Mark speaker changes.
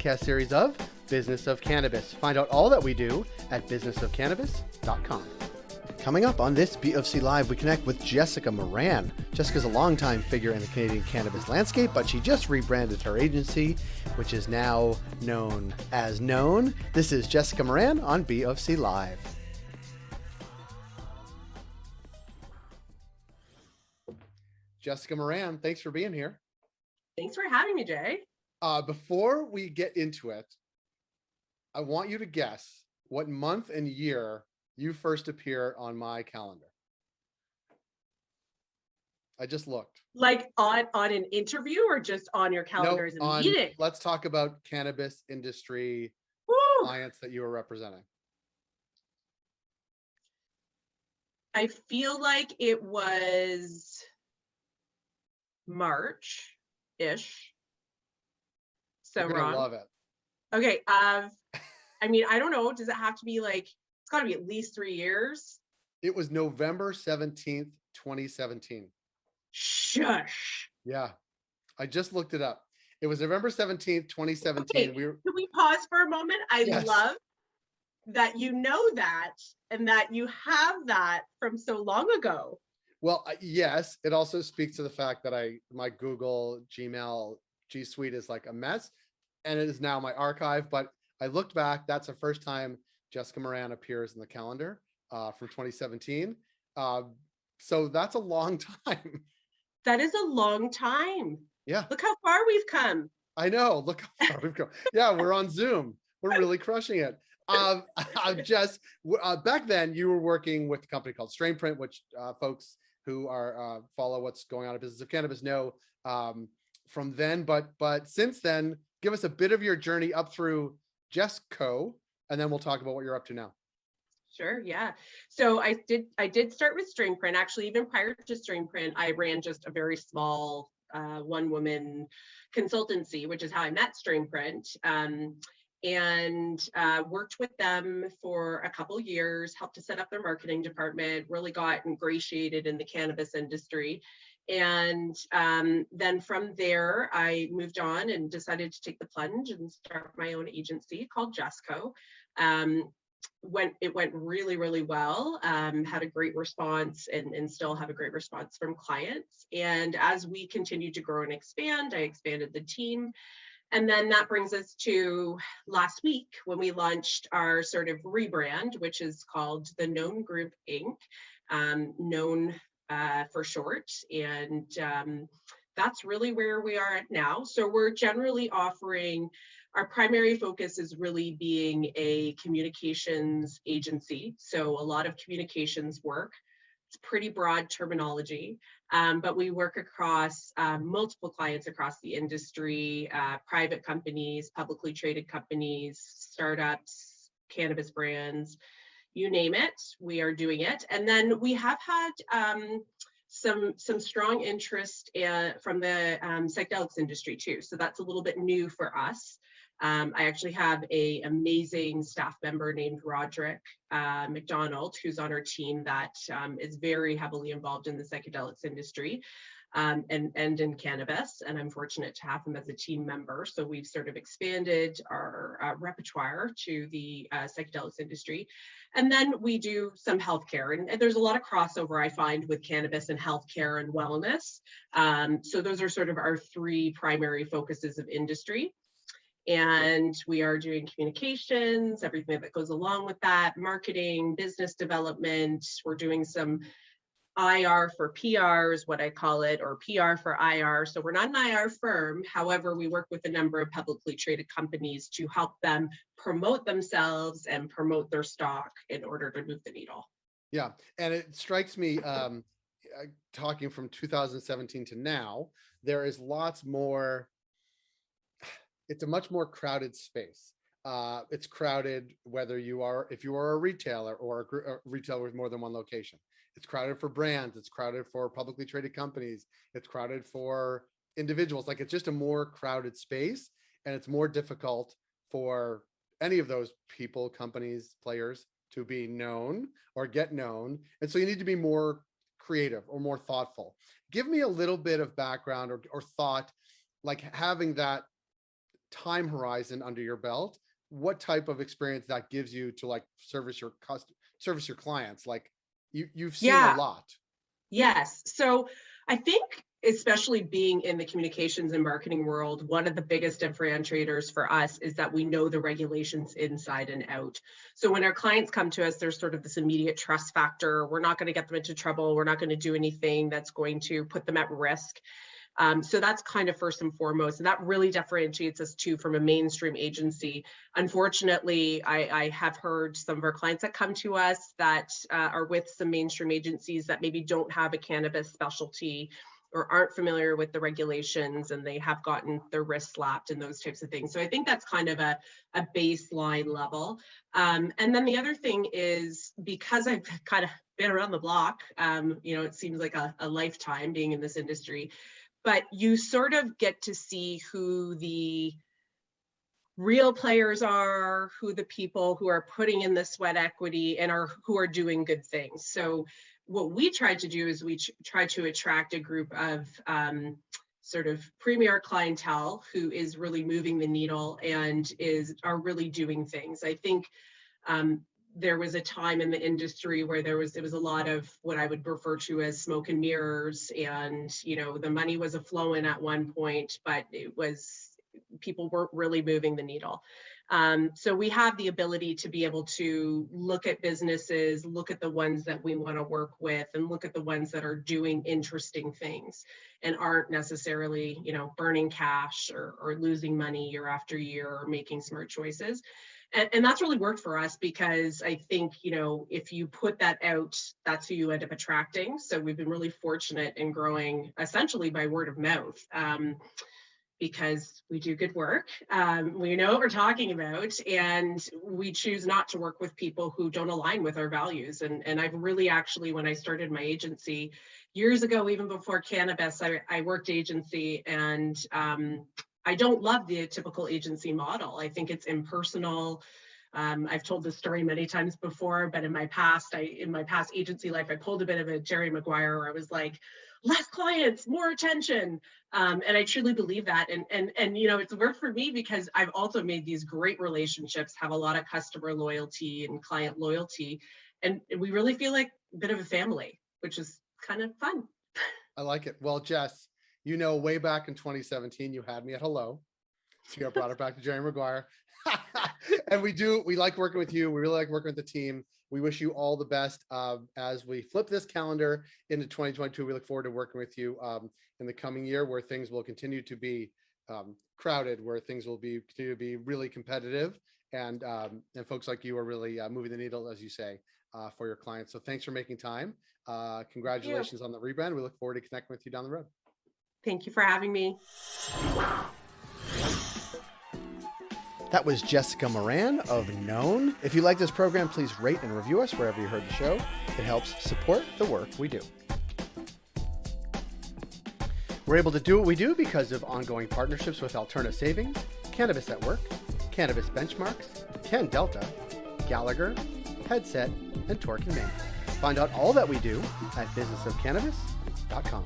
Speaker 1: podcast series of Business of Cannabis. Find out all that we do at businessofcannabis.com. Coming up on this BofC Live, we connect with Jessica Moran. Jessica's a longtime figure in the Canadian cannabis landscape, but she just rebranded her agency, which is now known as Known. This is Jessica Moran on BofC Live. Jessica Moran, thanks for being here.
Speaker 2: Thanks for having me, Jay.
Speaker 1: Before we get into it, I want you to guess what month and year you first appear on my calendar. I just looked.
Speaker 2: Like on an interview or just on your calendar as a meeting?
Speaker 1: Let's talk about cannabis industry clients that you were representing.
Speaker 2: I feel like it was March-ish. So
Speaker 1: You're gonna
Speaker 2: wrong.
Speaker 1: love it.
Speaker 2: Okay. I mean, I don't know. Does it have to be like, it's got to be at least 3 years?
Speaker 1: It was November 17th, 2017.
Speaker 2: Shush.
Speaker 1: Yeah. I just looked it up. It was November 17th, 2017.
Speaker 2: Okay. Can we pause for a moment?
Speaker 1: Yes.
Speaker 2: Love that you know that and that you have that from so long ago.
Speaker 1: Well, yes, it also speaks to the fact that my Google Gmail G Suite is like a mess, and it is now my archive. But I looked back; that's the first time Jessica Moran appears in the calendar from 2017. So that's a long time.
Speaker 2: That is a long time.
Speaker 1: Yeah.
Speaker 2: Look how far we've come.
Speaker 1: I know. Look how far we've come. Yeah, we're on Zoom. We're really crushing it. Back then, you were working with a company called Strain Print, which folks who are follow what's going on at Business of Cannabis know from then. But since then, give us a bit of your journey up through Jesco, and then we'll talk about what you're up to now.
Speaker 2: Sure, yeah. So I did start with Strain Print. Actually, even prior to Strain Print, I ran just a very small one-woman consultancy, which is how I met Strain Print. And worked with them for a couple years, helped to set up their marketing department, really got ingratiated in the cannabis industry. And then from there, I moved on and decided to take the plunge and start my own agency called Jesco. It went really, really well, had a great response and still have a great response from clients. And as we continued to grow and expand, I expanded the team. And then that brings us to last week when we launched our sort of rebrand, which is called the Known Group Inc., Known for short. And that's really where we are at now. So we're generally offering, our primary focus is really being a communications agency. So a lot of communications work. It's pretty broad terminology, but we work across multiple clients across the industry, private companies, publicly traded companies, startups, cannabis brands, you name it, we are doing it. And then we have had some strong interest from the psychedelics industry too. So that's a little bit new for us. I actually have an amazing staff member named Roderick McDonald, who's on our team that is very heavily involved in the psychedelics industry and in cannabis. And I'm fortunate to have him as a team member. So we've sort of expanded our repertoire to the psychedelics industry. And then we do some healthcare. And there's a lot of crossover, I find, with cannabis and healthcare and wellness. So those are sort of our three primary focuses of industry. And we are doing communications, everything that goes along with that, marketing, business development. We're doing some IR for PRs, what I call it, or PR for IR. So we're not an IR firm. However, we work with a number of publicly traded companies to help them promote themselves and promote their stock in order to move the needle.
Speaker 1: Yeah, and it strikes me, talking from 2017 to now, there is lots more. It's a much more crowded space. It's crowded whether if you are a retailer or a retailer with more than one location. It's crowded for brands. It's crowded for publicly traded companies. It's crowded for individuals. Like, it's just a more crowded space, and it's more difficult for any of those people, companies, players to be known or get known. And so you need to be more creative or more thoughtful. Give me a little bit of background or thought, like having that time horizon under your belt, what type of experience that gives you to like service your clients? Like you've seen a
Speaker 2: Yeah.
Speaker 1: lot.
Speaker 2: Yes. So I think, especially being in the communications and marketing world, one of the biggest differentiators for us is that we know the regulations inside and out. So when our clients come to us, there's sort of this immediate trust factor. We're not going to get them into trouble. We're not going to do anything that's going to put them at risk. So that's kind of first and foremost. And that really differentiates us too from a mainstream agency. Unfortunately, I have heard some of our clients that come to us that are with some mainstream agencies that maybe don't have a cannabis specialty or aren't familiar with the regulations, and they have gotten their wrists slapped and those types of things. So I think that's kind of a baseline level. And then the other thing is, because I've kind of been around the block, it seems like a lifetime being in this industry, but you sort of get to see who the real players are, who the people who are putting in the sweat equity and who are doing good things. So what we try to do is we try to attract a group of sort of premier clientele who is really moving the needle and are really doing things. I think there was a time in the industry where there was a lot of what I would refer to as smoke and mirrors, and the money was a-flowing at one point, but people weren't really moving the needle. So we have the ability to be able to look at businesses, look at the ones that we want to work with, and look at the ones that are doing interesting things and aren't necessarily, burning cash or losing money year after year or making smart choices. And that's really worked for us, because I think, if you put that out, that's who you end up attracting. So we've been really fortunate in growing essentially by word of mouth. Because we do good work, we know what we're talking about, and we choose not to work with people who don't align with our values. And I've really actually, when I started my agency years ago, even before cannabis, I worked agency, and I don't love the typical agency model. I think it's impersonal. I've told this story many times before, but in my past agency life, I pulled a bit of a Jerry Maguire, where I was like, less clients, more attention. And I truly believe that. And it's worked for me, because I've also made these great relationships, have a lot of customer loyalty and client loyalty. And we really feel like a bit of a family, which is kind of fun.
Speaker 1: I like it. Well, Jess, way back in 2017, you had me at hello. So you brought it back to Jerry Maguire. And we like working with you. We really like working with the team. We wish you all the best as we flip this calendar into 2022. We look forward to working with you in the coming year, where things will continue to be crowded, where things will continue to be really competitive, and folks like you are really moving the needle, as you say, for your clients. So thanks for making time. Congratulations on the rebrand. We look forward to connecting with you down the road.
Speaker 2: Thank you for having me.
Speaker 1: That was Jessica Moran of Known. If you like this program, please rate and review us wherever you heard the show. It helps support the work we do. We're able to do what we do because of ongoing partnerships with Alterna Savings, Cannabis at Work, Cannabis Benchmarks, Ken Delta, Gallagher, Headset, and Torque & Main. Find out all that we do at businessofcannabis.com.